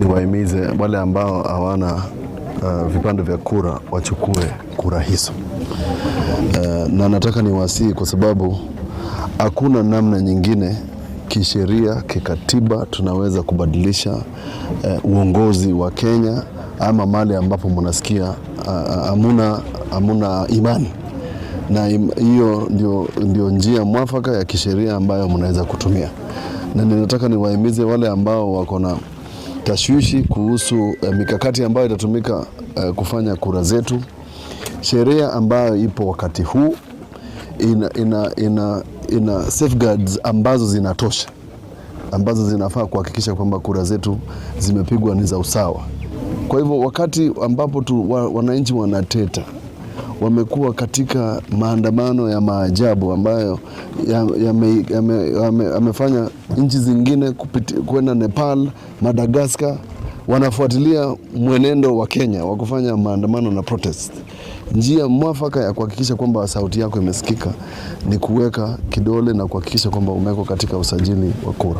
niwahimize wale ambao hawana vipande vya kura wachukue kura hizo. Na nataka niwasihi kwa sababu hakuna namna nyingine kisheria, kikatiba tunaweza kubadilisha uongozi wa Kenya ama mahali ambapo mnasikia hamuna imani. Na hiyo ndio njia mwafaka ya kisheria ambayo mnaweza kutumia. Na ninataka niwahimize wale ambao wako na tashwishi kuhusu mikakati ambayo itatumika kufanya kura zetu. Sheria ambayo ipo wakati huu ina safeguards ambazo zinatosha, ambazo zinafaa kuhakikisha kwamba kura zetu zimepigwa ni za usawa. Kwa hivyo wakati ambapo wananchi wanateta, wamekuwa katika maandamano ya maajabu ambayo yamefanya nchi zingine kwenda Nepal, Madagascar, wanafuatilia mwenendo wa Kenya wa kufanya maandamano na protest. Njia mwafaka ya kuhakikisha kwamba sauti yako imesikika ni kuweka kidole na kuhakikisha kwamba umewekwa katika usajili wa kura.